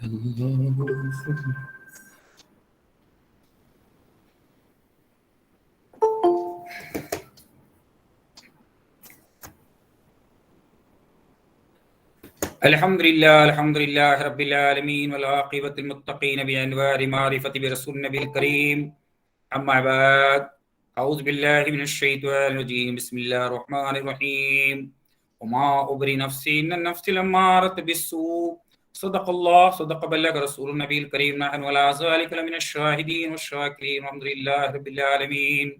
الحمدللہ رب العالمین والعاقبۃ للمتقین بانوار معرفت برسول نبی الکریم اما بعد اعوذ باللہ من الشیطان الرجیم بسم اللہ الرحمن الرحیم وما ابری نفسی ان النفس لامارۃ بالسوء صدق اللہ صدق بلغ رسول النبی الکریم نحن ولا ذلک من الشاہدین والشاکرین الحمدللہ رب العالمین۔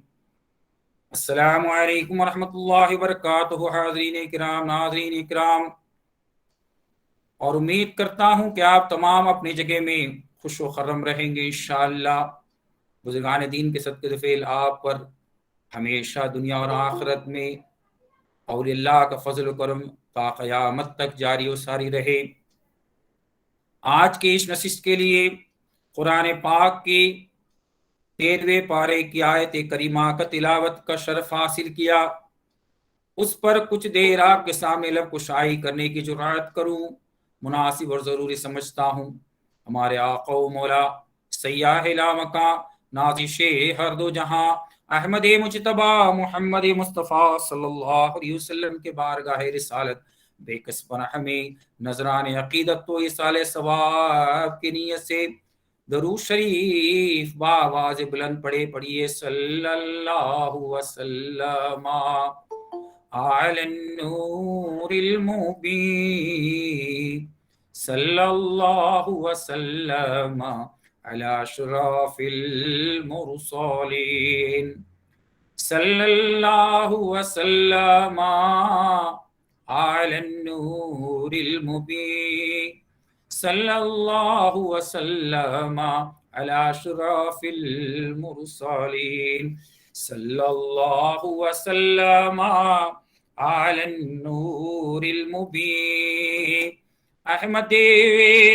السلام علیکم ورحمۃ اللہ وبرکاتہ۔ حاضرین کرام، ناظرین کرام، اور امید کرتا ہوں کہ آپ تمام اپنی جگہ میں خوش و خرم رہیں گے انشاءاللہ۔ بزرگان دین کے صدقے فعل آپ پر ہمیشہ دنیا اور آخرت میں اور اللہ کا فضل و کرم تا قیامت تک جاری و ساری رہے۔ آج کے اس نشست کے لیے قرآن پاک کے 13ویں پارے کی آیت کریمہ کا تلاوت کا شرف حاصل کیا۔ اس پر کچھ دیر آپ کے سامنے لب کشائی کرنے کی جرات کروں مناسب اور ضروری سمجھتا ہوں۔ ہمارے آقا و مولا سیاح لامکاں نازش ہر دو جہاں احمد مجتبی محمد مصطفیٰ صلی اللہ علیہ وسلم کے بارگاہ رسالت بے کس پناہ میں نذران عقیدت و ایصال ثواب کی نیت سے درود شریف بآواز بلند پڑھیے صلی اللہ وسلم علی النور المبین، صلی اللہ وسلم علی اشرف المرسلین، صلی اللہ وسلم علی النور المبین، صلی اللہ وسلم علی اشرف المرسلین، صلی اللہ وسلم علی النور المبین، احمد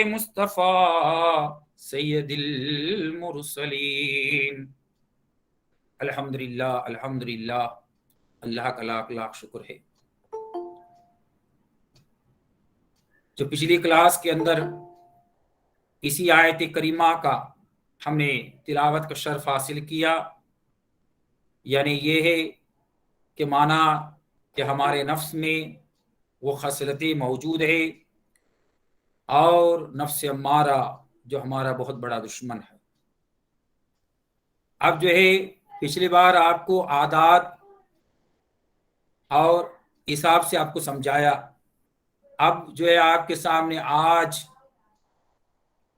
مصطفیٰ سید المرسلین۔ الحمدللہ الحمدللہ، اللہ کا لاکھ لاکھ شکر ہے۔ جو پچھلی کلاس کے اندر اسی آیت کریمہ کا ہم نے تلاوت کا شرف حاصل کیا، یعنی یہ ہے کہ مانا کہ ہمارے نفس میں وہ خصلتیں موجود ہے اور نفس امارہ جو ہمارا بہت بڑا دشمن ہے۔ اب جو ہے پچھلی بار آپ کو عادات اور حساب سے آپ کو سمجھایا، اب جو ہے آپ کے سامنے آج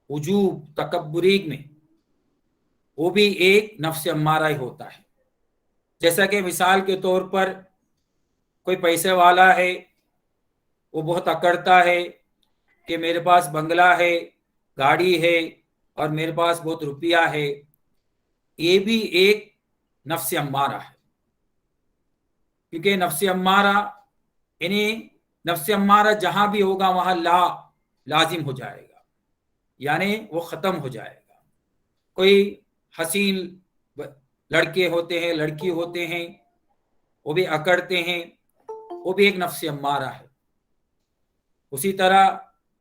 عجوب تکبری میں وہ بھی ایک نفس امارہ ہی ہوتا ہے۔ جیسا کہ مثال کے طور پر کوئی پیسے والا ہے، وہ بہت اکڑتا ہے کہ میرے پاس بنگلہ ہے، گاڑی ہے اور میرے پاس بہت روپیہ ہے۔ یہ بھی ایک نفس امارہ ہے، کیونکہ نفس امارہ یعنی نفس امارہ جہاں بھی ہوگا وہاں لا لازم ہو جائے گا، یعنی وہ ختم ہو جائے گا۔ کوئی حسین لڑکے ہوتے ہیں، لڑکی ہوتے ہیں، وہ بھی اکڑتے ہیں، وہ بھی ایک نفس امارہ ہے۔ اسی طرح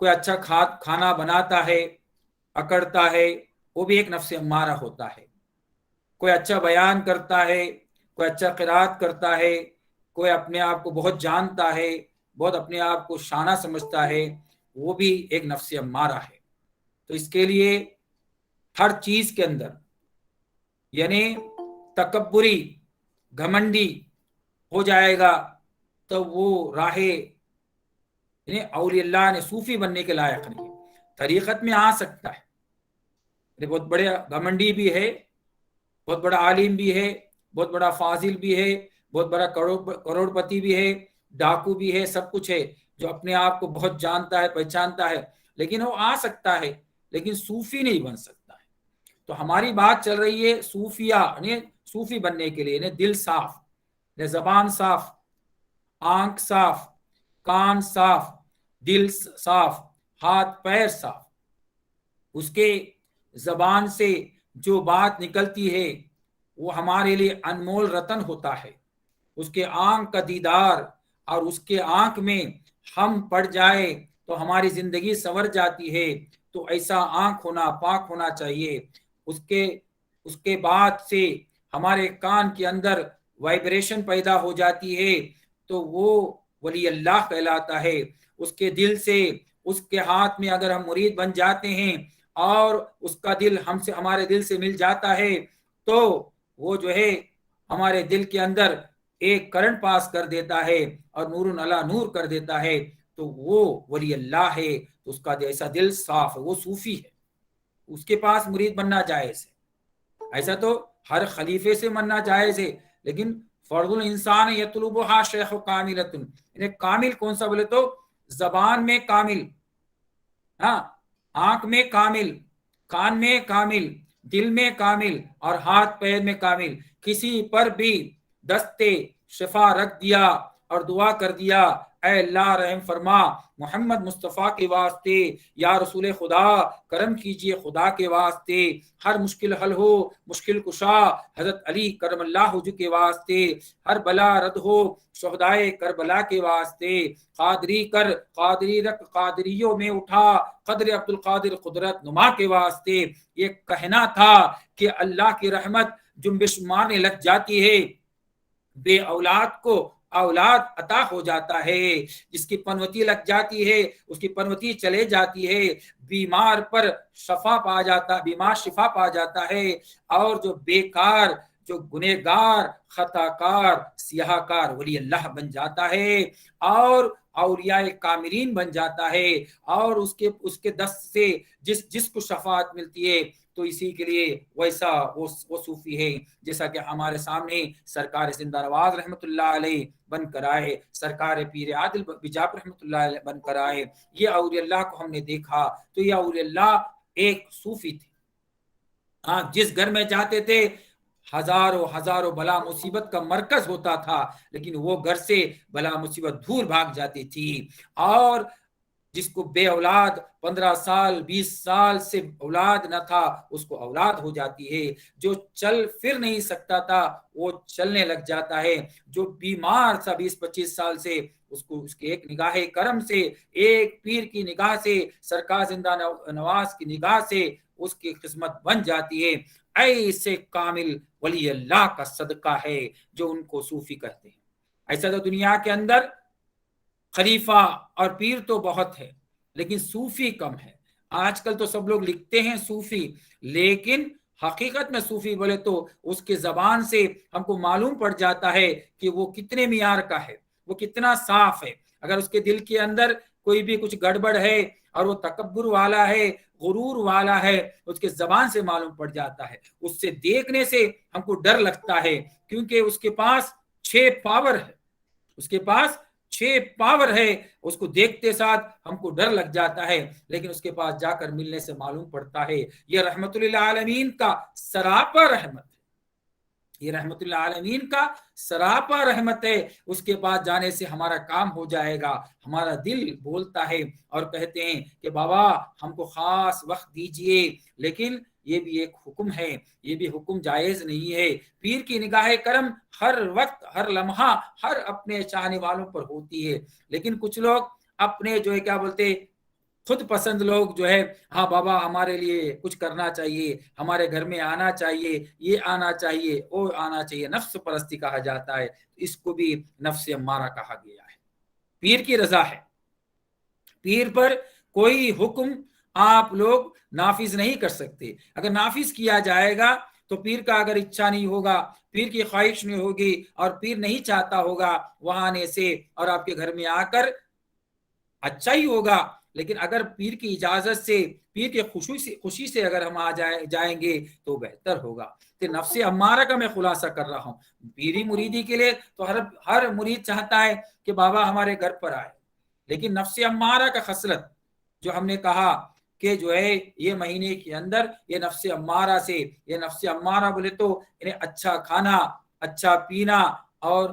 کوئی اچھا کھانا بناتا ہے، اکڑتا ہے، وہ بھی ایک نفس امارہ ہوتا ہے۔ کوئی اچھا بیان کرتا ہے، کوئی اچھا قرات کرتا ہے، کوئی اپنے آپ کو بہت جانتا ہے، بہت اپنے آپ کو شانہ سمجھتا ہے، وہ بھی ایک نفس امارہ ہے۔ تو اس کے لیے ہر چیز کے اندر یعنی تکبری گھمنڈی ہو جائے گا تو وہ راہ یعنی اولیاء اللہ نے صوفی بننے کے لائق نہیں۔ طریقت میں آ سکتا ہے، بہت بڑے گھمنڈی بھی ہے، بہت بڑا عالم بھی ہے، بہت بڑا فاضل بھی ہے، بہت بڑا کروڑ پتی بھی ہے، ڈاکو بھی ہے، سب کچھ ہے، جو اپنے آپ کو بہت جانتا ہے، پہچانتا ہے، لیکن وہ آ سکتا ہے، لیکن صوفی نہیں بن سکتا ہے۔ تو ہماری بات چل رہی ہے صوفیہ یعنی صوفی بننے کے لیے، یعنی دل صاف، یعنی زبان صاف، آنکھ صاف، کان صاف، دل صاف، ہاتھ پیر صاف۔ اس کے زبان سے جو بات نکلتی ہے وہ ہمارے لیے انمول رتن ہوتا ہے۔ اس کے آنکھ کا دیدار اور اس کے آنکھ میں ہم پڑ جائے تو ہماری زندگی سنور جاتی ہے۔ تو تو ایسا آنکھ ہونا پاک ہونا چاہیے. اس کے بعد سے ہمارے کان کے اندر وائبریشن پیدا ہو جاتی ہے تو وہ ولی اللہ کہلاتا ہے. اس کے دل سے، اس کے ہاتھ میں اگر ہم مرید بن جاتے ہیں اور اس کا دل ہمارے دل سے مل جاتا ہے تو وہ جو ہے ہمارے دل کے اندر ایک کرنٹ پاس کر دیتا ہے اور نور علی نور کر دیتا ہے تو وہ ولی اللہ ہے. تو اس کا ایسا دل صاف ہے، وہ صوفی ہے، اس کے پاس مرید بننا جائز ہے. ایسا تو ہر خلیفے سے مننا جائز ہے، لیکن فرض الانسان یطلبها شیخ کاملۃ، یعنی کامل کون سا بولے تو زبان میں کامل، ہاں، آنکھ میں کامل، کان میں کامل، دل میں کامل اور ہاتھ پیر میں کامل. کسی پر بھی دستے شفا رکھ دیا اور دعا کر دیا اے اللہ رحم فرما محمد مصطفیٰ کے واسطے، یا رسول خدا کرم کیجئے خدا کے واسطے، ہر مشکل حل ہو، مشکل کشا حضرت علی کرم اللہ وجہ کے واسطے، ہر بلا رد ہو شہدائے کربلا کے واسطے، قادری کر قادری رکھ قادریوں میں اٹھا قدر عبد القادر قدرت نما کے واسطے. یہ کہنا تھا کہ اللہ کی رحمت جنبش مارنے لگ جاتی ہے، بے اولاد کو اولاد عطا ہو جاتا ہے، جس کی پنوتی لگ جاتی ہے اس کی پنوتی چلے جاتی ہے، بیمار پر شفا پا جاتا، بیمار شفا پا جاتا ہے، اور جو بیکار، جو گنہگار، خطا کار، سیاہ کار ولی اللہ بن جاتا ہے اور اولیاء کاملین بن جاتا ہے. اور اس کے دست سے جس کو شفاعت ملتی ہے تو اسی کے لیے ویسا وہ صوفی ہے. جیسا کہ ہمارے سامنے سرکار زندہ نواز رحمۃ اللہ علیہ بن کر آئے، سرکار پیر عادل بجاپ رحمۃ اللہ علیہ بن کر آئے. یہ اولیاء اللہ کو ہم نے دیکھا تو یہ اولیاء اللہ ایک صوفی تھے. ہاں، جس گھر میں جاتے تھے ہزاروں بلا مصیبت کا مرکز ہوتا تھا، لیکن وہ گھر سے بلا مصیبت دور بھاگ جاتی تھی. اور جس کو بے اولاد 15 سال 20 سال سے اولاد نہ تھا اس کو اولاد ہو جاتی ہے. جو چل پھر نہیں سکتا تھا وہ چلنے لگ جاتا ہے. جو بیمار تھا 20-25 سال سے اس کے ایک نگاہ کرم سے، ایک پیر کی نگاہ سے، سرکار زندہ نواز کی نگاہ سے اس کی قسمت بن جاتی ہے. ایسے کامل ولی اللہ کا صدقہ ہے جو ان کو صوفی کہتے ہیں. ایسا تو دنیا کے اندر خلیفہ اور پیر تو بہت ہے لیکن صوفی کم ہے. آج کل تو سب لوگ لکھتے ہیں صوفی، لیکن حقیقت میں صوفی بولے تو اس کے زبان سے ہم کو معلوم پڑ جاتا ہے کہ وہ کتنے معیار کا ہے، وہ کتنا صاف ہے. اگر اس کے دل کے اندر کوئی بھی کچھ گڑبڑ ہے اور وہ تکبر والا ہے، غرور والا ہے، اس کے زبان سے معلوم پڑ جاتا ہے. اس سے دیکھنے سے ہم کو ڈر لگتا ہے کیونکہ اس کے پاس 6 پاور ہے، اس کے پاس 6 پاور ہے. اس کو دیکھتے ساتھ ہم کو ڈر لگ جاتا ہے، لیکن اس کے پاس جا کر ملنے سے معلوم پڑتا ہے یہ رحمت للعالمین کا سراپا رحمت ہے، یہ رحمت للعالمین کا سراپا رحمت ہے. اس کے پاس جانے سے ہمارا کام ہو جائے گا. ہمارا دل بولتا ہے اور کہتے ہیں کہ بابا ہم کو خاص وقت دیجئے، لیکن یہ بھی ایک حکم ہے، یہ بھی حکم جائز نہیں ہے. پیر کی نگاہ کرم ہر وقت، ہر لمحہ، ہر اپنے چاہنے والوں پر ہوتی ہے. لیکن کچھ لوگ اپنے جو ہے کیا بولتے خود پسند لوگ جو ہے، ہاں بابا ہمارے لیے کچھ کرنا چاہیے، ہمارے گھر میں آنا چاہیے، یہ آنا چاہیے، وہ آنا چاہیے، نفس پرستی کہا جاتا ہے. اس کو بھی نفس امارہ کہا گیا ہے. پیر کی رضا ہے، پیر پر کوئی حکم آپ لوگ نافذ نہیں کر سکتے. اگر نافذ کیا جائے گا تو پیر کا اگر اچھا نہیں ہوگا، پیر کی خواہش نہیں ہوگی اور پیر نہیں چاہتا ہوگا وہاں آنے سے اور آپ کے گھر میں آ کر، اچھا ہی ہوگا. لیکن اگر پیر کی اجازت سے، پیر کی خوشی سے اگر ہم آ جائیں گے تو بہتر ہوگا. کہ نفس امارہ کا میں خلاصہ کر رہا ہوں. پیری مریدی کے لیے تو ہر مرید چاہتا ہے کہ بابا ہمارے گھر پر آئے، لیکن نفس امارہ کا خصلت جو ہم نے کہا کہ جو ہے یہ مہینے کے اندر یہ نفس امارہ سے، یہ نفس امارہ بولے تو انہیں اچھا کھانا، اچھا پینا اور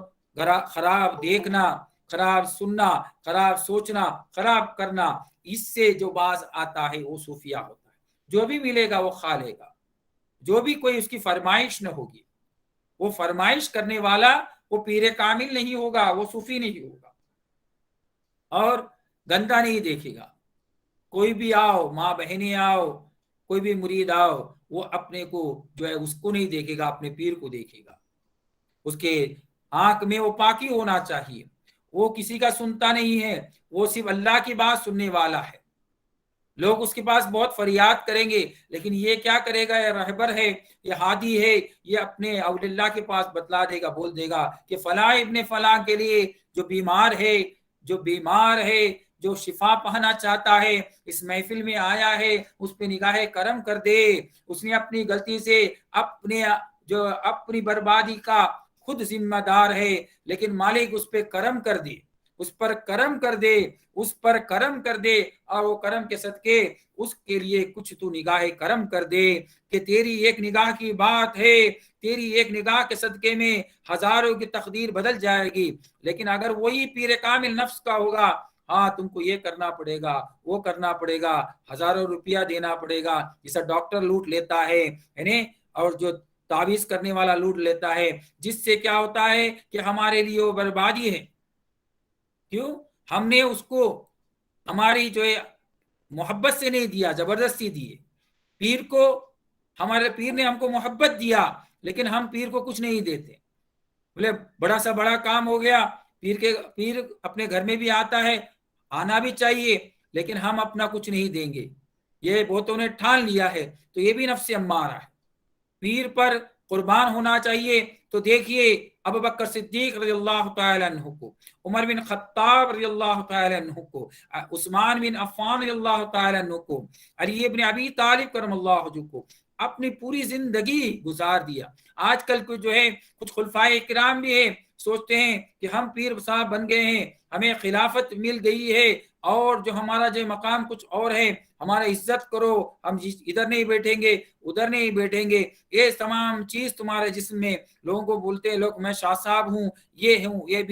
خراب دیکھنا، خراب سننا، خراب سوچنا، خراب کرنا، اس سے جو باز آتا ہے وہ صوفیہ ہوتا ہے. جو بھی ملے گا وہ کھا لے گا، جو بھی کوئی اس کی فرمائش نہ ہوگی، وہ فرمائش کرنے والا وہ پیر کامل نہیں ہوگا، وہ صوفی نہیں ہوگا. اور گندا نہیں دیکھے گا، کوئی بھی آؤ، ماں بہنیں آؤ، کوئی بھی مرید آؤ، وہ اپنے کو جو ہے اس کو نہیں دیکھے گا، اپنے پیر کو دیکھے گا. اس کے آنکھ میں وہ پاکی ہونا چاہیے. وہ کسی کا سنتا نہیں ہے، وہ صرف اللہ کی بات سننے والا ہے. لوگ اس کے پاس بہت فریاد کریں گے، لیکن یہ کیا کرے گا؟ یہ رہبر ہے، یہ ہادی ہے، یہ اپنے اولیاء اللہ کے پاس بتلا دے گا، بول دے گا کہ فلاں ابن فلاں کے لیے جو بیمار ہے، جو شفا پانا چاہتا ہے، اس محفل میں آیا ہے، اس پہ نگاہ کرم کر دے. اس نے اپنی غلطی سے اپنی بربادی کا خود ذمہ دار ہے، لیکن مالک اس پہ کرم کر دے، اس پر کرم کر دے، اور وہ کرم کے صدقے اس کے لیے کچھ تو نگاہ کرم کر دے کہ تیری ایک نگاہ کی بات ہے، تیری ایک نگاہ کے صدقے میں ہزاروں کی تقدیر بدل جائے گی. لیکن اگر وہی پیر کامل نفس کا ہوگا، ہاں تم کو یہ کرنا پڑے گا، وہ کرنا پڑے گا، ہزاروں روپیہ دینا پڑے گا، جیسا ڈاکٹر لوٹ لیتا ہے اور جو تعویذ کرنے والا لوٹ لیتا ہے، جس سے کیا ہوتا ہے کہ ہمارے لیے وہ بربادی ہے. کیوں؟ ہم نے اس کو ہماری جو ہے محبت سے نہیں دیا، زبردستی دیے. پیر کو ہمارے پیر نے ہم کو محبت دیا، لیکن ہم پیر کو کچھ نہیں دیتے. بولے بڑا سا بڑا کام ہو گیا، پیر اپنے گھر میں بھی آتا ہے، آنا بھی چاہیے، لیکن ہم اپنا کچھ نہیں دیں گے. یہ بہتوں نے ٹھان لیا ہے، تو یہ بھی نفس امارہ ہے. پیر پر قربان ہونا چاہیے. تو دیکھیے ابو بکر صدیق رضی اللہ تعالی عنہ کو، عمر بن خطاب رضی اللہ تعالی عنہ کو، عثمان بن عفان رضی اللہ تعالی عنہ کو، علی بن ابی طالب کرم اللہ وجہہ کو اپنی پوری زندگی گزار دیا. آج کل کو جو ہے کچھ خلفائے کرام بھی ہے، سوچتے ہیں کہ ہم پیر صاحب بن گئے ہیں، ہمیں خلافت مل گئی ہے، اور جو ہمارا جو مقام کچھ اور ہے، ہمارا عزت کرو، ہم ادھر نہیں بیٹھیں گے، ادھر نہیں بیٹھیں گے. یہ تمام چیز تمہارے جسم میں، لوگوں کو بولتے ہیں لوگ میں شاہ صاحب ہوں، یہ ہوں، یہ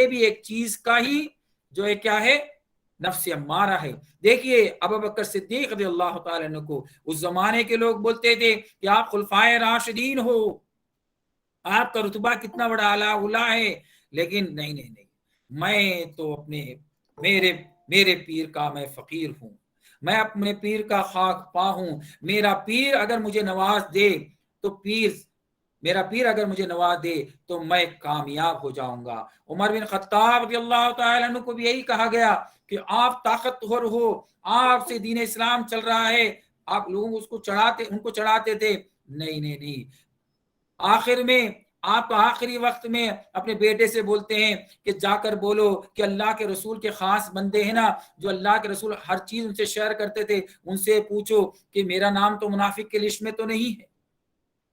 بھی ایک چیز کا ہی جو ہے کیا ہے، نفس امارہ ہے. دیکھیے ابو بکر صدیق رضی اللہ تعالی عنہ کو اس زمانے کے لوگ بولتے تھے کہ آپ خلفائے راشدین ہو، آپ کا رتبہ کتنا بڑا اعلیٰ ہے، لیکن نہیں، میں تو میرے پیر کا میں فقیر ہوں، میں اپنے پیر کا خاک پا ہوں. میرا پیر اگر مجھے نواز دے تو میں کامیاب ہو جاؤں گا. عمر بن خطاب رضی اللہ تعالی عنہ کو بھی یہی کہا گیا کہ آپ طاقتور ہو، آپ سے دین اسلام چل رہا ہے، آپ لوگ ان کو چڑھاتے تھے. نہیں، آخر میں آپ آخری وقت میں اپنے بیٹے سے بولتے ہیں کہ جا کر بولو کہ اللہ کے رسول کے خاص بندے ہیں نا، جو اللہ کے رسول ہر چیز ان سے شیئر کرتے تھے، ان سے پوچھو کہ میرا نام تو منافق کے لسٹ میں تو نہیں ہے،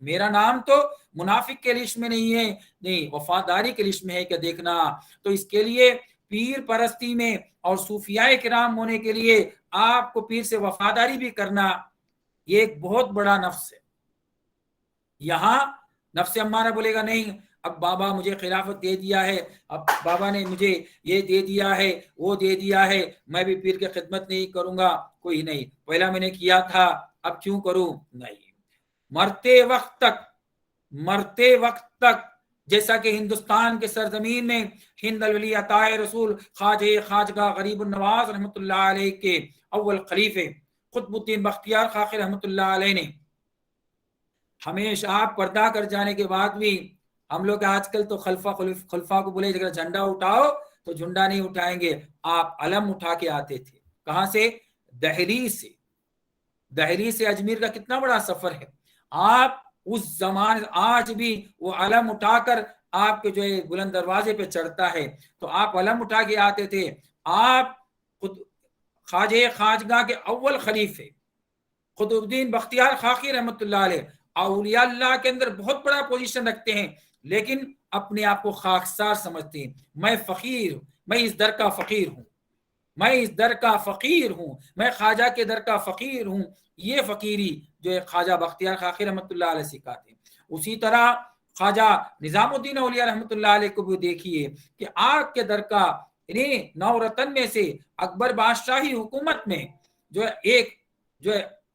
میرا نام تو منافق کے لسٹ میں نہیں ہے، نہیں وفاداری کے لسٹ میں ہے کہ دیکھنا. تو اس کے لیے پیر پرستی میں اور صوفیاء کرام ہونے کے لیے آپ کو پیر سے وفاداری بھی کرنا، یہ ایک بہت بڑا نفس ہے. یہاں نفس امارہ بولے گا نہیں، اب بابا مجھے خلافت دے دیا ہے، اب بابا نے مجھے یہ دے دیا ہے، وہ دے دیا ہے، میں بھی پیر کی خدمت نہیں کروں گا. کوئی نہیں، پہلا میں نے کیا تھا، اب کیوں کروں؟ نہیں. مرتے وقت تک جیسا کہ ہندوستان کے سرزمین میں ہند الولی عطا رسول خواجہ غریب النواز رحمۃ اللہ علیہ کے اول خلیفے قطب الدین بختیار خاقی رحمۃ اللہ علیہ نے ہمیشہ آپ پردہ کر جانے کے بعد بھی، ہم لوگ آج کل تو خلفا کو بولے اگر جھنڈا اٹھاؤ تو جھنڈا نہیں اٹھائیں گے، آپ علم اٹھا کے آتے تھے. کہاں سے؟ دہلی سے اجمیر کا کتنا بڑا سفر ہے. آپ اس زمان آج بھی وہ علم اٹھا کر آپ کے جو بلند دروازے پہ چڑھتا ہے، تو آپ علم اٹھا کے آتے تھے. آپ خواجگاہ کے اول خلیفے قطب الدین بختیار خاقی رحمۃ اللہ علیہ اولیاء اللہ کے اندر بہت بڑا پوزیشن رکھتے ہیں، لیکن اپنے آپ کو خاکسار سمجھتے ہیں. میں فقیر، میں اس در کا فقیر ہوں، میں خواجہ کے در کا فقیر ہوں. یہ فقیری جو ہے خواجہ بختیار خاقی رحمۃ اللہ علیہ سکھاتے ہیں. اسی طرح خواجہ نظام الدین اولیاء رحمۃ اللہ علیہ کو بھی دیکھیے کہ آپ کے در کا نو رتن میں سے اکبر بادشاہی حکومت میں جو ہے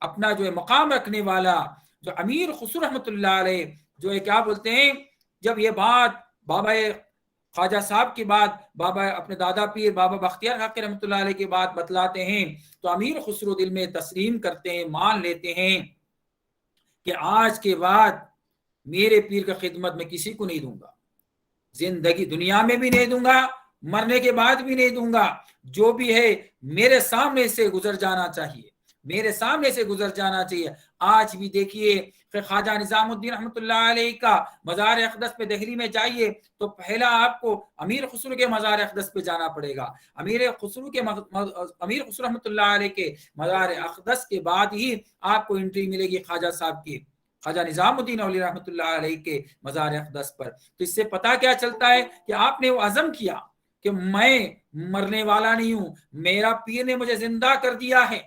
اپنا جو ہے مقام رکھنے والا جو امیر خسرو رحمۃ اللہ علیہ جو ہے کیا بولتے ہیں، جب یہ بات بابا خواجہ صاحب کے بعد بابا اپنے دادا پیر بابا بختیار حق رحمۃ اللہ علیہ کے بعد بتلاتے ہیں تو امیر خسرو دل میں تسلیم کرتے ہیں، مان لیتے ہیں کہ آج کے بعد میرے پیر کا خدمت میں کسی کو نہیں دوں گا، زندگی دنیا میں بھی نہیں دوں گا، مرنے کے بعد بھی نہیں دوں گا، جو بھی ہے میرے سامنے سے گزر جانا چاہیے، میرے سامنے سے گزر جانا چاہیے۔ آج بھی دیکھیے خواجہ نظام الدین رحمۃ اللہ علیہ کا مزار اقدس پہ دہلی میں جائیے تو پہلا آپ کو امیر خسرو کے مزار اقدس پہ جانا پڑے گا، امیر خسرو رحمۃ اللہ علیہ کے مزار اقدس کے بعد ہی آپ کو انٹری ملے گی خواجہ صاحب کی، خواجہ نظام الدین اولیاء رحمۃ اللہ علیہ کے مزار اقدس پر۔ تو اس سے پتہ کیا چلتا ہے کہ آپ نے وہ عزم کیا کہ میں مرنے والا نہیں ہوں، میرا پیر نے مجھے زندہ کر دیا ہے،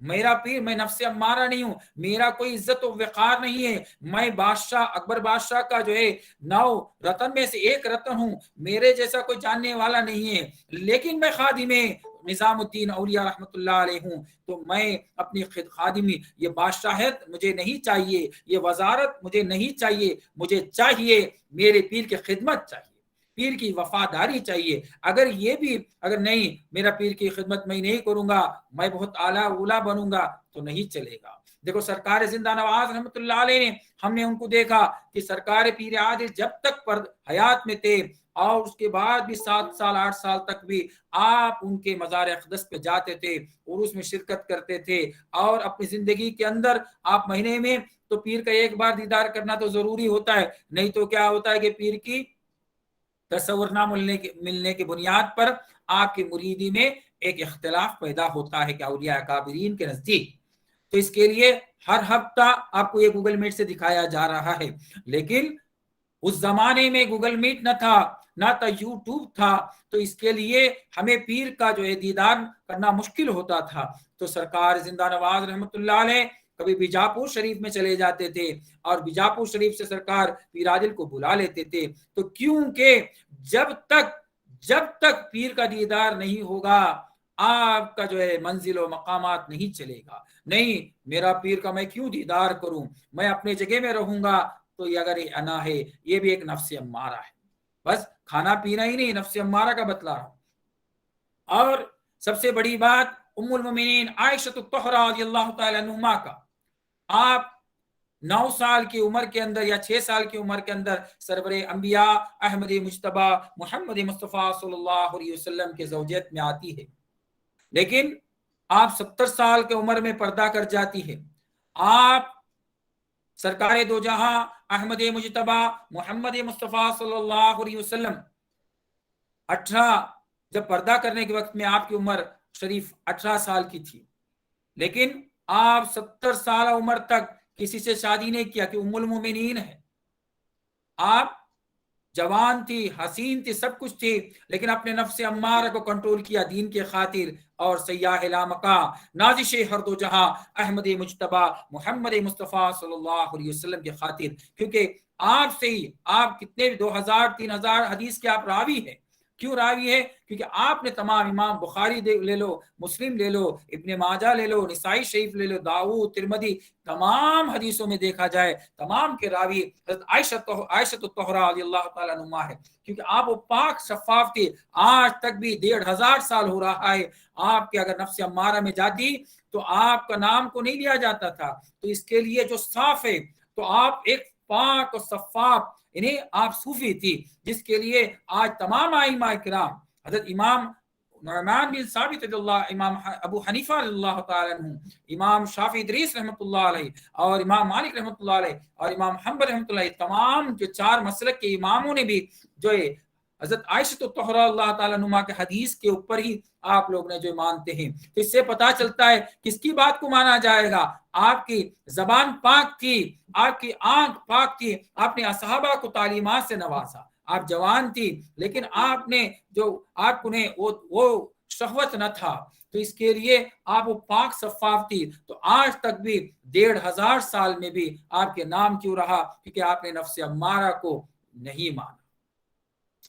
میرا پیر، میں نفس امارہ نہیں ہوں، میرا کوئی عزت و وقار نہیں ہے، میں بادشاہ اکبر بادشاہ کا جو ہے 9 رتن میں سے ایک رتن ہوں، میرے جیسا کوئی جاننے والا نہیں ہے، لیکن میں خادم نظام الدین اولیاء رحمۃ اللہ علیہ ہوں، تو میں اپنی خادمی، یہ بادشاہت مجھے نہیں چاہیے، یہ وزارت مجھے نہیں چاہیے، مجھے چاہیے میرے پیر کی خدمت چاہیے، پیر کی وفاداری چاہیے۔ اگر نہیں میرا پیر کی خدمت میں نہیں کروں گا، میں بہت اعلیٰ اولا بنوں گا تو نہیں چلے گا۔ دیکھو سرکار زندہ نواز رحمۃ اللہ علیہ نے، ہم نے ان کو دیکھا کہ سرکار پیر عادل جب تک حیات میں تھے اور اس کے بعد بھی 7 سال 8 سال تک بھی آپ ان کے مزار اقدس پہ جاتے تھے اور اس میں شرکت کرتے تھے، اور اپنی زندگی کے اندر آپ مہینے میں تو پیر کا ایک بار دیدار کرنا تو ضروری ہوتا ہے، نہیں تو کیا ہوتا ہے کہ پیر کی تصور نہ ملنے کی بنیاد پر آپ کی مریدی میں ایک اختلاف پیدا ہوتا ہے کہ اولیاء اکابرین کے نزدیک۔ تو اس کے لیے ہر ہفتہ آپ کو یہ گوگل میٹ سے دکھایا جا رہا ہے، لیکن اس زمانے میں گوگل میٹ نہ تھا، نہ تو یوٹیوب تھا، تو اس کے لیے ہمیں پیر کا جو ہے دیدار کرنا مشکل ہوتا تھا۔ تو سرکار زندہ نواز رحمۃ اللہ علیہ کبھی بیجاپور شریف میں چلے جاتے تھے اور بیجاپور شریف سے سرکار پیر عادل کو بلا لیتے تھے، تو کیونکہ جب تک پیر کا دیدار نہیں ہوگا آپ کا جو ہے منزل و مقامات نہیں چلے گا۔ نہیں، میرا پیر کا میں کیوں دیدار کروں، میں اپنے جگہ میں رہوں گا، تو یہ اگر یہ انا ہے، یہ بھی ایک نفس امارہ ہے، بس کھانا پینا ہی نہیں، نفس امارہ کا بتلا رہا ہوں۔ اور سب سے بڑی بات ام المومنین عائشہ الطہرہ رضی اللہ تعالی عنہا کا، آپ 9 سال کی عمر کے اندر یا 6 سال کی عمر کے اندر سرور انبیاء احمد مجتبی محمد مصطفیٰ صلی اللہ علیہ وسلم کے زوجیت میں آتی ہے، لیکن آپ 70 سال کی عمر میں پردہ کر جاتی ہے۔ آپ سرکار دو جہاں احمد مجتبی محمد مصطفیٰ صلی اللہ علیہ وسلم 18 جب پردہ کرنے کے وقت میں آپ کی عمر شریف 18 سال کی تھی، لیکن آپ 70 سال عمر تک کسی سے شادی نہیں کیا کہ ام المومنین ہے، آپ جوان تھی، حسین تھی، سب کچھ تھی، لیکن اپنے نفس امارہ کو کنٹرول کیا دین کے خاطر اور سیاح لامکاں نازش ہر دو جہاں احمد مجتبی محمد مصطفیٰ صلی اللہ علیہ وسلم کے خاطر، کیونکہ آپ سے ہی آپ کتنے 2000 3000 حدیث کے آپ راوی ہیں۔ کیوں راوی ہے؟ کیونکہ آپ نے تمام امام بخاری لے لو، مسلم لے لو، ابن ماجہ لے لو، نسائی شریف لے لو، داؤد، ترمذی، تمام حدیثوں میں دیکھا جائے تمام کے راوی حضرت عائشہ الطہرہ رضی اللہ تعالیٰ عنہا ہے، کیونکہ آپ وہ پاک شفاف تھی۔ آج تک بھی 1500 سال ہو رہا ہے، آپ کے اگر نفس امارہ میں جاتی تو آپ کا نام کو نہیں لیا جاتا تھا، تو اس کے لیے جو صاف ہے، تو آپ ایک پاک و شفاف، یعنی آپ صوفی تھی، جس کے لیے آج تمام ائمہ کرام، حضرت امام نعمان بن ثابت رضی اللہ، امام ابو حنیفہ رضی اللہ تعالی عنہ، امام شافعی ادریس رحمۃ اللہ علیہ، اور امام مالک رحمۃ اللہ علیہ، اور امام حنبل رحمۃ اللہ علیہ، تمام جو 4 مسلک کے اماموں نے بھی جو ہے حضرت عائشہ الطہرہ اللہ تعالیٰ عنہا کے حدیث کے اوپر ہی آپ لوگ نے جو مانتے ہیں، تو اس سے پتا چلتا ہے کس کی بات کو مانا جائے گا۔ آپ کی زبان پاک تھی، آپ کی آنکھ پاک تھی، آپ نے اصحابہ کو تعلیمات سے نوازا، آپ جوان تھی، لیکن آپ نے جو آپ کو نے وہ شہوت نہ تھا، تو اس کے لیے آپ وہ پاک شفاف تھی، تو آج تک بھی 1500 سال میں بھی آپ کے نام کیوں رہا؟ کیونکہ آپ نے نفس امارہ کو نہیں مانا۔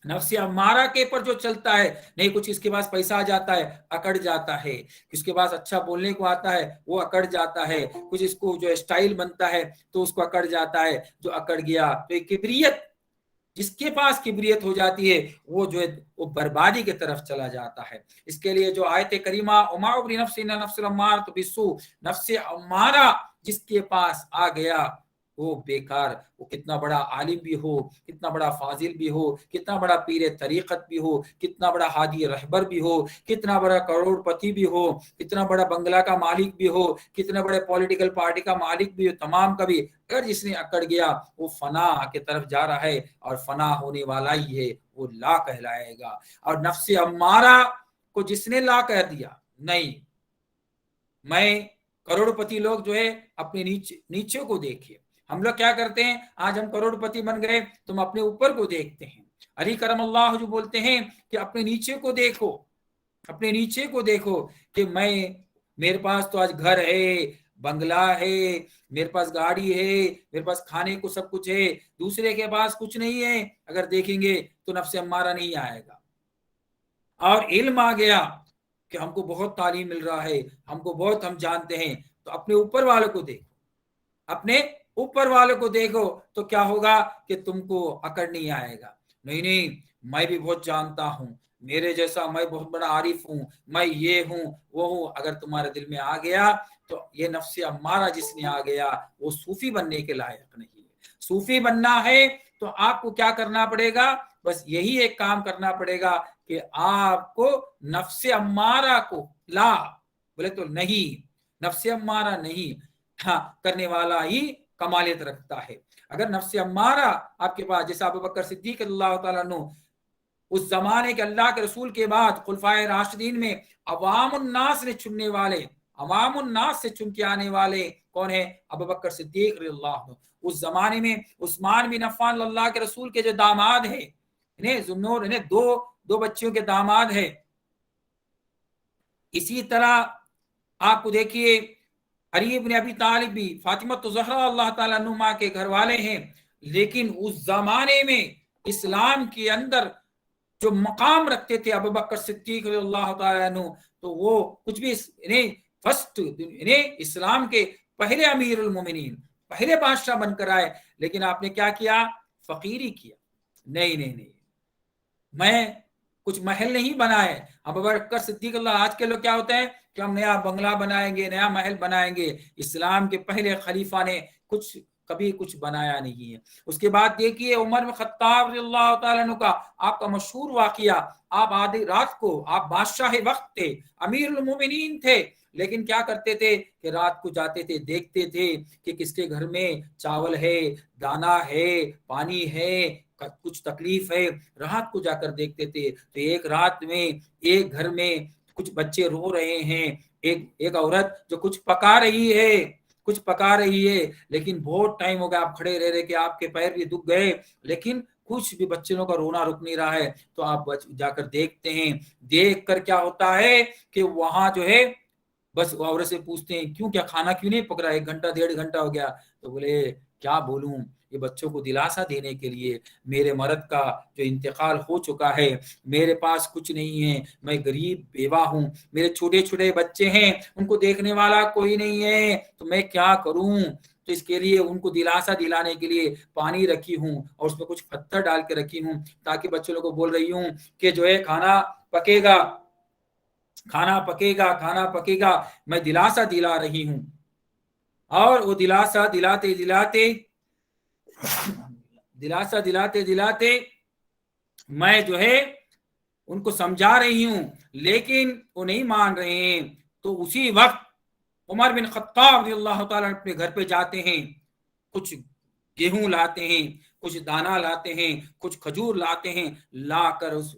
نفس امارہ کے پر جو چلتا ہے، نہیں کچھ اس کے پاس پیسہ آ جاتا ہے اکڑ جاتا ہے، اس کے پاس اچھا بولنے کو آتا ہے وہ اکڑ جاتا ہے، کچھ اس کو جو اسٹائل بنتا ہے تو اس کو اکڑ جاتا ہے، جو اکڑ گیا تو ایک کبریت جس کے پاس کبریت ہو جاتی ہے وہ جو ہے وہ بربادی کی طرف چلا جاتا ہے. اس کے لیے جو آیت کریمہ وما ابری نفس ان نفس الامارۃ بالسوء، نفس امارہ جس کے پاس آ گیا وہ بیکار، وہ کتنا بڑا عالم بھی ہو، کتنا بڑا فاضل بھی ہو، کتنا بڑا پیر طریقت بھی ہو، کتنا بڑا ہادی رہبر بھی ہو، کتنا بڑا کروڑ پتی بھی ہو، کتنا بڑا بنگلہ کا مالک بھی ہو، کتنا بڑے پولیٹیکل پارٹی کا مالک بھی ہو، تمام کا بھی اگر جس نے اکڑ گیا وہ فنا کی طرف جا رہا ہے، اور فنا ہونے والا ہی ہے، وہ لا کہلائے گا. اور نفس امارہ کو جس نے لا کہہ دیا، نہیں میں کروڑ پتی لوگ جو ہے اپنے نیچے کو دیکھیے. ہم لوگ کیا کرتے ہیں، آج ہم کروڑ پتی بن گئے تم اپنے اوپر کو دیکھتے ہیں. علی کرم اللہ جو بولتے ہیں کہ اپنے نیچے کو دیکھو، اپنے نیچے کو دیکھو کہ میرے پاس تو آج گھر ہے، بنگلہ ہے، میرے پاس گاڑی ہے، میرے پاس کھانے کو سب کچھ ہے، دوسرے کے پاس کچھ نہیں ہے. اگر دیکھیں گے تو نفس امارہ نہیں آئے گا. اور علم آ گیا کہ ہم کو بہت تعلیم مل رہا ہے، ہم کو بہت ہم جانتے ہیں، تو اپنے اوپر والوں کو دیکھو، اپنے اوپر والوں کو دیکھو تو کیا ہوگا کہ تم کو اکڑ نہیں آئے گا. نہیں میں بھی بہت جانتا ہوں، میرے جیسا میں بہت بڑا عارف ہوں، میں یہ ہوں وہ ہوں. اگر تمہارے دل میں آ گیا تو یہ نفس امارہ جس نے آ گیا وہ صوفی بننے کے لائق نہیں ہے. صوفی بننا ہے تو آپ کو کیا کرنا پڑے گا، بس یہی ایک کام کرنا پڑے گا کہ آپ کو نفس امارہ کو لا، بولے تو نہیں، نفس امارہ نہیں کرنے والا ہی کمالیت رکھتا ہے. اگر نفس امارہ آپ کے پاس، جیسا ابوبکر صدیق اللہ تعالیٰ عنہ اس زمانے کے اللہ کے رسول کے بعد خلفائے راشدین میں عوام الناس نے چننے والے، عوام الناس سے چن کے آنے والے کون ہیں، ابوبکر صدیق رضی اللہ عنہ. اس زمانے میں عثمان بن عفان اللہ کے رسول کے جو داماد ہیں، انہیں دو بچیوں کے داماد ہیں. اسی طرح آپ کو دیکھیے علی بن ابی طالب بھی فاطمہ الزہرا اللہ تعالیٰ عنہما کے گھر والے ہیں، لیکن اس زمانے میں اسلام کے اندر جو مقام رکھتے تھے ابوبکر صدیق رضی اللہ تعالیٰ عنہ، تو وہ کچھ بھی اسلام کے پہلے امیر المومنین، پہلے بادشاہ بن کر آئے، لیکن آپ نے کیا کیا، فقیری کیا. نہیں میں کچھ محل نہیں بنائے. ابوبکر صدیق اللہ، آج کے لوگ کیا ہوتے ہیں کہ ہم نیا بنگلہ بنائیں گے، نیا محل بنائیں گے. اسلام کے پہلے خلیفہ نے کبھی کچھ بنایا نہیں ہے. اس کے بعد دیکھیے عمر بن خطاب رضی اللہ تعالیٰ عنہ کا آپ کا مشہور واقعہ، آپ آدھی رات کو، آپ بادشاہ وقت تھے، امیر المومنین تھے، لیکن کیا کرتے تھے کہ رات کو جاتے تھے، دیکھتے تھے کہ کس کے گھر میں چاول ہے، دانا ہے، پانی ہے، کچھ تکلیف ہے. رات کو جا کر دیکھتے تھے تو ایک رات میں ایک گھر میں کچھ بچے رو رہے ہیں، ایک عورت جو کچھ پکا رہی ہے، لیکن بہت ٹائم ہو گیا، آپ کھڑے رہ رہے کہ آپ کے پیر بھی دکھ گئے، لیکن کچھ بھی بچوں کا رونا رک نہیں رہا ہے. تو آپ جا کر دیکھتے ہیں، دیکھ کر کیا ہوتا ہے کہ وہاں جو ہے بس وہ عورت سے پوچھتے ہیں کیوں، کیا کھانا کیوں نہیں پک رہا، 1 گھنٹہ 1.5 گھنٹہ ہو گیا. تو بولے کیا بولوں، یہ بچوں کو دلاسا دینے کے لیے، میرے مرد کا جو انتقال ہو چکا ہے، میرے پاس کچھ نہیں ہے، میں غریب بیوہ ہوں، میرے چھوٹے چھوٹے بچے ہیں، ان کو دیکھنے والا کوئی نہیں ہے، تو میں کیا کروں. تو اس کے لیے ان کو دلاسا دلانے کے لیے پانی رکھی ہوں اور اس میں کچھ پتھر ڈال کے رکھی ہوں، تاکہ بچوں لوگوں کو بول رہی ہوں کہ جو ہے کھانا پکے گا، میں دلاسا دلا رہی ہوں. اور وہ دلاسا دلاتے میں جو ہے ان کو سمجھا رہی ہوں، لیکن وہ نہیں مان رہے ہیں. تو اسی وقت عمر بن خطاب رضی اللہ تعالیٰ اپنے گھر پہ جاتے ہیں، کچھ گیہوں لاتے ہیں، کچھ دانا لاتے ہیں، کچھ کھجور لاتے ہیں، لا کر اس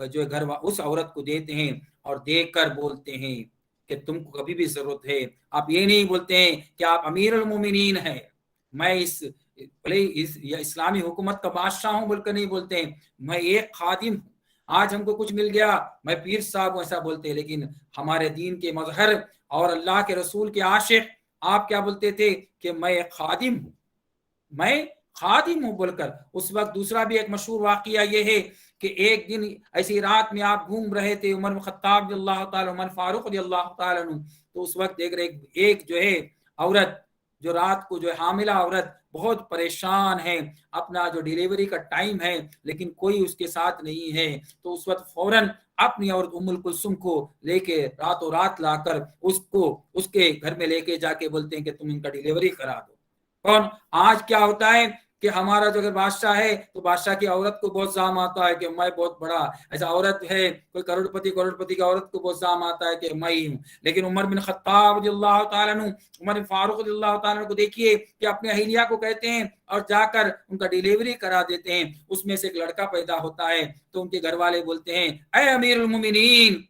جو اس عورت کو دیتے ہیں، اور دیکھ کر بولتے ہیں کہ تم کو کبھی بھی ضرورت ہے، آپ یہ نہیں بولتے ہیں کہ آپ امیر المومنین ہیں، میں اسلامی حکومت کا بادشاہ ہوں بول کر نہیں بولتے ہیں، میں ایک خادم ہوں. آج ہم کو کچھ مل گیا میں پیر صاحب ایسا بولتے ہیں، لیکن ہمارے دین کے مظہر اور اللہ کے رسول کے عاشق آپ کیا بولتے تھے کہ میں ایک خادم ہوں بول کر. اس وقت دوسرا بھی ایک مشہور واقعہ یہ ہے کہ ایک دن ایسی رات میں آپ گھوم رہے تھے، عمر بن خطاب رضی اللہ تعالی، عمر فاروق رضی اللہ تعالی عنہ، تو اس وقت دیکھ رہے ایک جو ہے عورت جو رات کو جو حاملہ عورت بہت پریشان ہے، اپنا جو ڈیلیوری کا ٹائم ہے لیکن کوئی اس کے ساتھ نہیں ہے، تو اس وقت فوراً اپنی عورت ام الکلثوم کو لے کے راتوں رات لا کر اس کے گھر میں لے کے جا کے بولتے ہیں کہ تم ان کا ڈیلیوری کرا دو۔ کون؟ آج کیا ہوتا ہے کہ ہمارا جو اگر بادشاہ ہے تو بادشاہ کی عورت کو بہت زام آتا ہے کہ میں بہت بڑا ایسا عورت ہے، کوئی کروڑپتی کی عورت کو بہت زام آتا ہے کہ میں ہوں۔ لیکن عمر بن خطاب رضی اللہ تعالیٰ عنہ، عمر بن فاروق رضی اللہ تعالیٰ عنہ کو دیکھیے کہ اپنے اہلیہ کو کہتے ہیں اور جا کر ان کا ڈیلیوری کرا دیتے ہیں، اس میں سے ایک لڑکا پیدا ہوتا ہے تو ان کے گھر والے بولتے ہیں اے امیر المومنین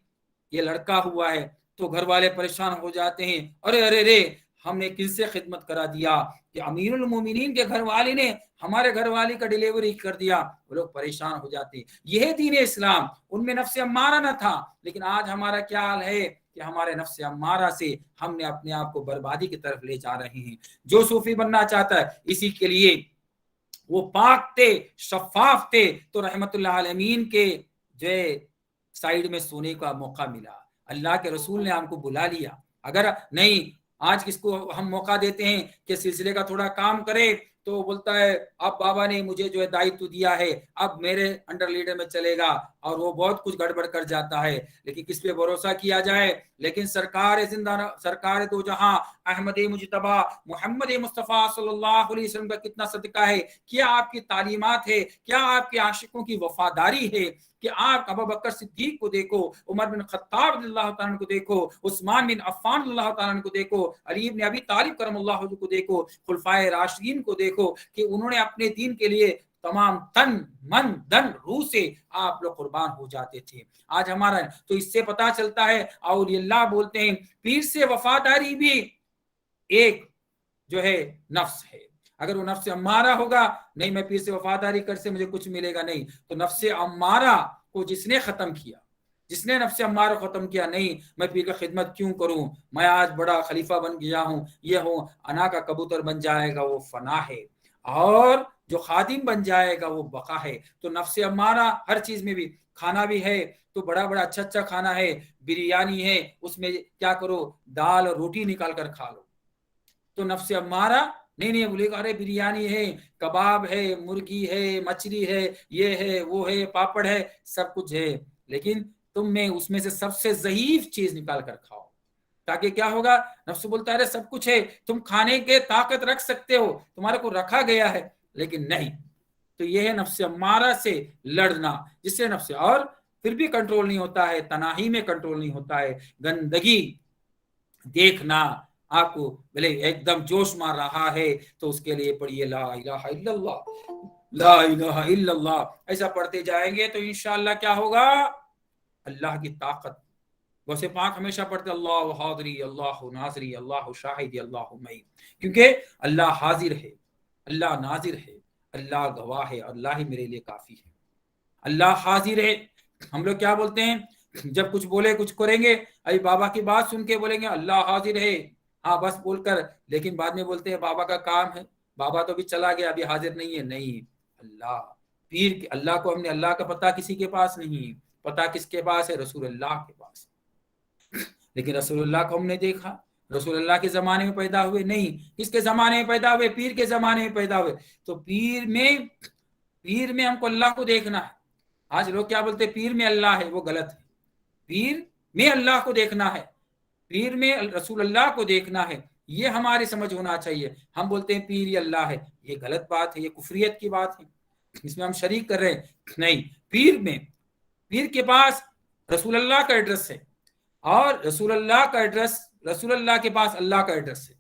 یہ لڑکا ہوا ہے، تو گھر والے پریشان ہو جاتے ہیں، ارے ارے رے ہم نے کن سے خدمت کرا دیا کہ امیر المومنین کے گھر والے نے ہمارے گھر والی کا ڈیلیوری کر دیا۔ وہ لوگ پریشان ہو جاتے ہیں۔ یہ دین اسلام، ان میں نفس امارہ نہ تھا، لیکن آج ہمارا کیا حال ہے کہ ہمارے نفس امارہ سے ہم نے اپنے آپ کو بربادی کی طرف لے جا رہے ہیں۔ جو صوفی بننا چاہتا ہے اسی کے لیے وہ پاک تھے، شفاف تھے، تو رحمت اللہ عالمین کے جو سائیڈ میں سونے کا موقع ملا، اللہ کے رسول نے ہم کو بلا لیا۔ اگر نہیں آج کس کو ہم موقع دیتے ہیں کہ سلسلے کا تھوڑا کام کرے تو بولتا ہے اب بابا نے مجھے جو ہے دائتو دیا ہے اب میرے انڈر لیڈر میں چلے گا، اور وہ بہت کچھ گڑبڑ کر جاتا ہے۔ لیکن کس پہ بھروسہ کیا جائے؟ لیکن سرکار زندہ، سرکار دو جہاں احمد مجتبی محمد مصطفیٰ صلی اللہ علیہ وسلم کا کتنا صدقہ ہے، کیا آپ کی تعلیمات ہے، کیا آپ کے عاشقوں کی وفاداری ہے کہ آپ ابو بکر صدیق کو دیکھو، عمر بن خطاب رضی اللہ تعالیٰ کو دیکھو، عثمان بن عفان رضی اللہ تعالیٰ کو دیکھو، علی بن ابی طالب کرم اللہ وجہہ کو دیکھو، خلفائے راشدین کو دیکھو کہ انہوں نے اپنے دین کے لیے تمام تن من دن روح سے آپ لوگ قربان ہو جاتے تھے۔ آج ہمارا تو اس سے پتا چلتا ہے، اولیاء اللہ بولتے ہیں پیر سے وفاداری بھی ایک جو ہے نفس ہے۔ اگر وہ نفس امارہ ہوگا، نہیں میں پیر سے وفاداری کر سے مجھے کچھ ملے گا، نہیں، تو نفس امارہ کو جس نے ختم کیا، جس نے نفس امارہ ختم کیا، نہیں میں پیر کا خدمت کیوں کروں، میں آج بڑا خلیفہ بن گیا ہوں، یہ ہوں، انا کا کبوتر بن جائے گا وہ فنا ہے، اور جو خادم بن جائے گا وہ بقا ہے۔ تو نفس امارہ ہر چیز میں بھی، کھانا بھی ہے تو بڑا بڑا اچھا اچھا کھانا ہے، بریانی ہے، اس میں کیا کرو دال اور روٹی نکال کر کھا لو، تو نفس امارہ نہیں بولے گا ارے بریانی ہے، کباب ہے، مرغی ہے، مچھلی ہے، یہ ہے، وہ ہے، پاپڑ ہے، سب کچھ ہے، لیکن تم میں اس میں سے سب سے ضعیف چیز نکال کر کھاؤ، تاکہ کیا ہوگا؟ نفس بولتا ہے سب کچھ ہے، تم کھانے کے طاقت رکھ سکتے ہو، تمہارے کو رکھا گیا ہے، لیکن نہیں۔ تو یہ ہے نفس امارہ سے لڑنا، جس سے نفس اور پھر بھی کنٹرول نہیں ہوتا ہے، تناہی میں کنٹرول نہیں ہوتا ہے، گندگی دیکھنا، آپ کو بھلے ایک دم جوش مار رہا ہے تو اس کے لیے پڑھیے لا الہ الا اللہ، لا الہ الا اللہ، ایسا پڑھتے جائیں گے تو انشاءاللہ کیا ہوگا؟ اللہ کی طاقت، ویسے پاک ہمیشہ پڑھتے اللہ حاضری، اللہ ناظری، اللہ شاہدی، اللہ معین، کیونکہ اللہ حاضر ہے، اللہ ناظر ہے، اللہ گواہ ہے، اللہ ہی میرے لیے کافی ہے، اللہ حاضر ہے۔ ہم لوگ کیا بولتے ہیں جب کچھ بولے کچھ کریں گے، ابھی بابا کی بات سن کے بولیں گے اللہ حاضر ہے، ہاں بس بول کر، لیکن بعد میں بولتے ہیں بابا کا کام ہے، بابا تو بھی چلا گیا ابھی حاضر نہیں ہے، نہیں، اللہ پیر، اللہ کو ہم نے، اللہ کا پتہ کسی کے پاس نہیں، پتہ کس کے پاس ہے؟ رسول اللہ کے پاس، لیکن رسول اللہ کو ہم نے دیکھا، رسول اللہ کے زمانے میں پیدا ہوئے نہیں، کس کے زمانے میں پیدا ہوئے؟ پیر کے زمانے میں پیدا ہوئے، تو پیر میں ہم کو اللہ کو دیکھنا ہے۔ آج لوگ کیا بولتے ہیں پیر میں اللہ ہے، وہ غلط ہے، پیر میں اللہ کو دیکھنا ہے، پیر میں رسول اللہ کو دیکھنا ہے، یہ ہماری سمجھ ہونا چاہیے۔ ہم بولتے ہیں پیر ہی اللہ ہے، یہ غلط بات ہے، یہ کفریت کی بات ہے، اس میں ہم شریک کر رہے ہیں، نہیں، پیر کے پاس رسول اللہ کا ایڈریس ہے، اور رسول اللہ کا ایڈریس، رسول اللہ کے پاس اللہ کا ایڈریس ہے،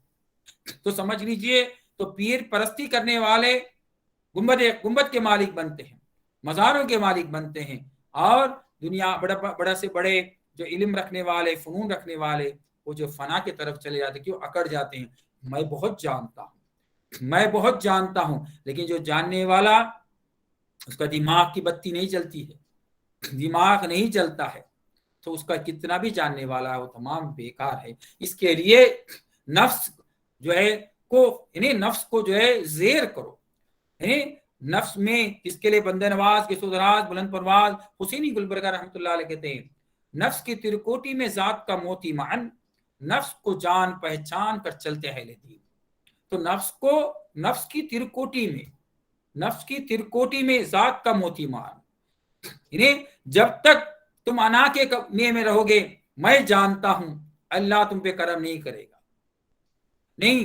تو سمجھ لیجئے، تو پیر پرستی کرنے والے گنبد کے مالک بنتے ہیں، مزاروں کے مالک بنتے ہیں، اور دنیا بڑا سے بڑے جو علم رکھنے والے، فنون رکھنے والے، وہ جو فنا کی طرف چلے جاتے ہیں، کیوں اکڑ جاتے ہیں؟ میں بہت جانتا ہوں، لیکن جو جاننے والا اس کا دماغ کی بتی نہیں چلتی ہے، دماغ نہیں چلتا ہے، تو اس کا کتنا بھی جاننے والا ہے وہ تمام بیکار ہے۔ اس کے لیے نفس جو ہے یعنی نفس کو جو ہے زیر کرو، یعنی نفس میں، اس کے لیے بندے نواز کے سودراز بلند پرواز حسینی گلبرگہ رحمۃ اللہ علیہ کہتے ہیں نفس کی ترکوٹی میں ذات کا موتی معن، نفس کو جان پہچان کر چلتے اہل دین، تو نفس کی ترکوٹی میں ذات کا موتی مار، یعنی جب تک تم انا کے کمے میں رہو گے میں جانتا ہوں اللہ تم پہ کرم نہیں کرے گا، نہیں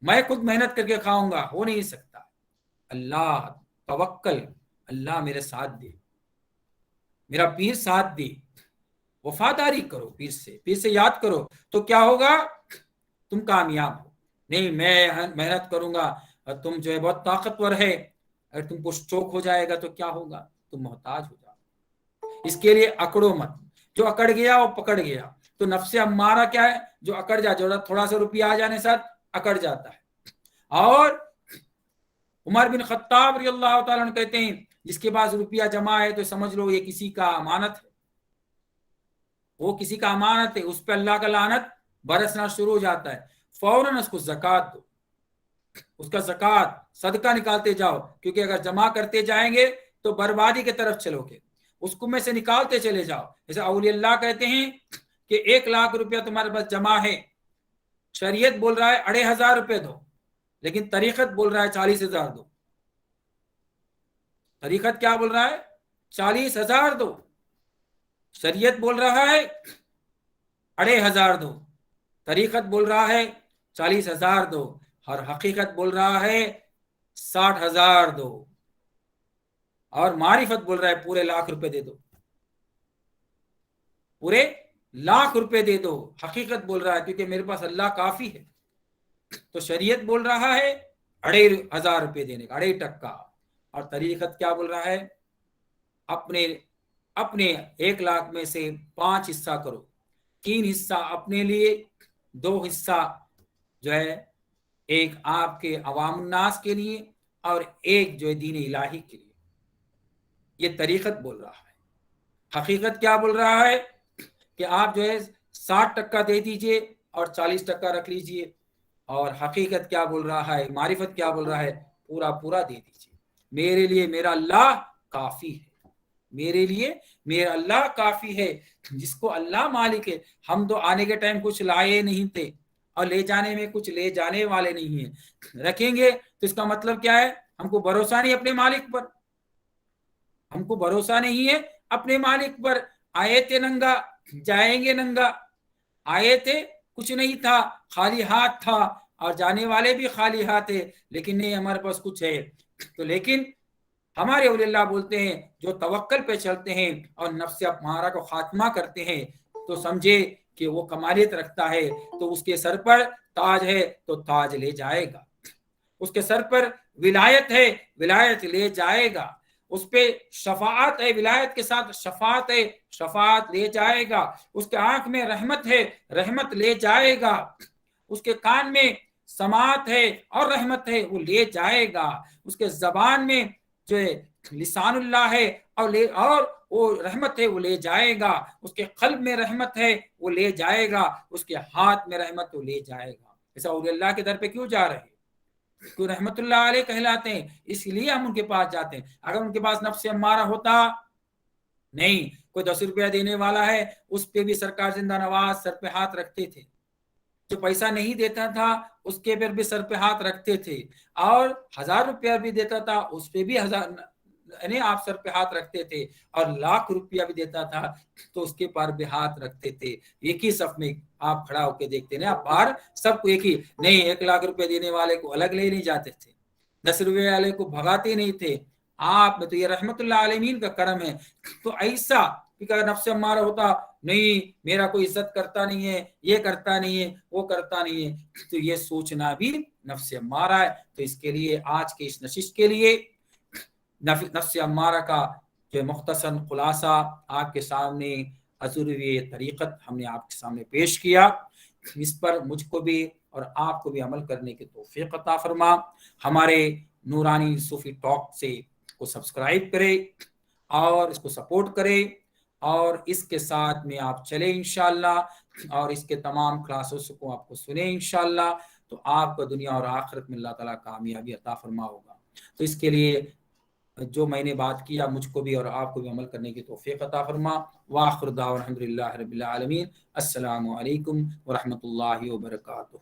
میں خود محنت کر کے کھاؤں گا، ہو نہیں سکتا۔ اللہ توکل، اللہ میرے ساتھ دے، میرا پیر ساتھ دے، وفاداری کرو، پیر سے یاد کرو تو کیا ہوگا، تم کامیاب ہو۔ نہیں میں محنت کروں گا اور تم جو ہے بہت طاقتور ہے، اگر تم کو چوک ہو جائے گا تو کیا ہوگا، تم محتاج ہو جاؤ۔ اس کے لیے اکڑو مت، جو اکڑ گیا وہ پکڑ گیا۔ تو نفس امارہ کیا ہے، جو اکڑ جا، جو تھوڑا سا روپیہ آ جانے ساتھ اکڑ جاتا ہے۔ اور عمر بن خطاب رضی اللہ تعالیٰ عنہ کہتے ہیں جس کے پاس روپیہ جمع ہے تو سمجھ لو یہ کسی کا امانت ہے، وہ کسی کا امانت ہے، اس پہ اللہ کا لعنت برسنا شروع ہو جاتا ہے، فوراً اس کو زکوٰۃ دو، اس کا زکوٰۃ صدقہ نکالتے جاؤ، کیونکہ اگر جمع کرتے جائیں گے تو بربادی کی طرف چلو گے، اس کو میں سے نکالتے چلے جاؤ۔ جیسے اولیاء اللہ کہتے ہیں کہ 1,00,000 روپیہ تمہارے پاس جمع ہے، شریعت بول رہا ہے 2,500 روپے دو، لیکن طریقت بول رہا ہے 40,000 دو۔ طریقت کیا بول رہا ہے، 40,000 دو، شریعت بول رہا ہے 2,500 دو، طریقت بول رہا ہے 40,000 دو، اور حقیقت بول رہا ہے 60,000 دو، اور معرفت بول رہا ہے پورے 1,00,000 روپے دے دو، پورے 1,00,000 روپے دے دو۔ حقیقت بول رہا ہے کیونکہ میرے پاس اللہ کافی ہے، تو شریعت بول رہا ہے 2,500 روپے دینے کا، 2.5%۔ اور طریقت کیا بول رہا ہے، اپنے 1,00,000 میں سے 5 حصہ کرو، 3 حصہ اپنے لیے، 2 حصہ جو ہے ایک آپ کے عوام الناس کے لیے، اور ایک جو ہے دین الہی کے لیے۔ یہ طریقت بول رہا ہے۔ حقیقت کیا بول رہا ہے کہ آپ جو ہے 60% دے دیجئے اور 40% رکھ لیجئے، اور حقیقت کیا بول رہا ہے، معرفت کیا بول رہا ہے، پورا دے دیجئے۔ میرے لیے میرا اللہ کافی ہے، میرے لیے میرا اللہ کافی ہے، جس کو اللہ مالک ہے۔ ہم تو آنے کے ٹائم کچھ لائے نہیں تھے، اور لے جانے میں کچھ لے جانے والے نہیں ہیں۔ رکھیں گے تو اس کا مطلب کیا ہے، ہم کو بھروسہ نہیں اپنے مالک پر، ہم کو بھروسہ نہیں ہے اپنے مالک پر۔ آئے تھے ننگا، جائیں گے ننگا، آئے تھے کچھ نہیں تھا، خالی ہاتھ تھا، اور جانے والے بھی خالی ہاتھ تھے، لیکن نہیں ہمارے پاس کچھ ہے۔ تو لیکن ہمارے اولیاء اللہ بولتے ہیں جو توکل پہ چلتے ہیں اور نفس امارہ کو خاتمہ کرتے ہیں تو سمجھے کہ وہ کمالیت رکھتا ہے، تو اس کے سر پر تاج ہے تو تاج لے جائے گا، اس کے سر پر ولایت ہے، ولایت لے جائے گا، اس پہ شفاعت ہے، ولایت کے ساتھ شفاعت ہے، شفاعت لے جائے گا، اس کے آنکھ میں رحمت ہے، رحمت لے جائے گا، اس کے کان میں سماعت ہے اور رحمت ہے، وہ لے جائے گا، اس کے زبان میں جو ہے لسان اللہ ہے اور وہ رحمت ہے، وہ لے جائے گا، اس کے قلب میں رحمت ہے، وہ لے جائے گا، اس کے ہاتھ میں رحمت وہ لے جائے گا۔ ایسا اولیاء اللہ کے در پہ کیوں جا رہے ہیں، کیوں رحمت اللہ علیہ کہلاتے ہیں، اس لیے ہم ان کے پاس جاتے ہیں۔ اگر ان کے پاس نفس امارہ ہوتا، نہیں کوئی 10 روپیہ دینے والا ہے اس پہ بھی سرکار زندہ نواز سر پہ ہاتھ رکھتے تھے، جو پیسہ نہیں دیتا تھا اس کے پر بھی سر پہ ہاتھ رکھتے تھے، اور 1,000 روپیہ بھی دیتا تھا اس پہ بھی یعنی آپ سر پہ ہاتھ رکھتے تھے، اور 1,00,000 روپیہ بھی دیتا تھا تو اس کے پر بھی ہاتھ رکھتے تھے۔ ایک ہی صف میں آپ کھڑا ہو کے دیکھتے نا، آپ باہر سب کو ایک ہی، نہیں 1,00,000 روپے دینے والے کو الگ لے نہیں جاتے تھے، 10 روپے والے کو بھگاتے نہیں تھے۔ آپ میں تو یہ رحمت اللہ عالمین کا کرم ہے۔ تو ایسا کہ اگر نفس امارہ ہوتا، نہیں میرا کوئی عزت کرتا نہیں ہے، یہ کرتا نہیں ہے، وہ کرتا نہیں ہے، تو یہ سوچنا بھی نفس امارہ ہے۔ تو اس کے لیے آج کے اس نشست کے لیے نفس امارہ کا جو مختصر خلاصہ آپ کے سامنے حضور طریقت ہم نے آپ کے سامنے پیش کیا، اس پر مجھ کو بھی اور آپ کو بھی عمل کرنے کی توفیق عطا فرما۔ ہمارے نورانی صوفی ٹاک سے کو سبسکرائب کرے اور اس کو سپورٹ کرے، اور اس کے ساتھ میں آپ چلیں انشاءاللہ، اور اس کے تمام کلاسز کو آپ کو سنیں انشاءاللہ، تو آپ کو دنیا اور آخرت میں اللہ تعالیٰ کامیابی عطا فرما ہوگا۔ تو اس کے لیے جو میں نے بات کیا مجھ کو بھی اور آپ کو بھی عمل کرنے کی توفیق عطا فرما۔ وآخر دعوانا الحمدللہ رب العالمین۔ السلام علیکم ورحمۃ اللہ وبرکاتہ۔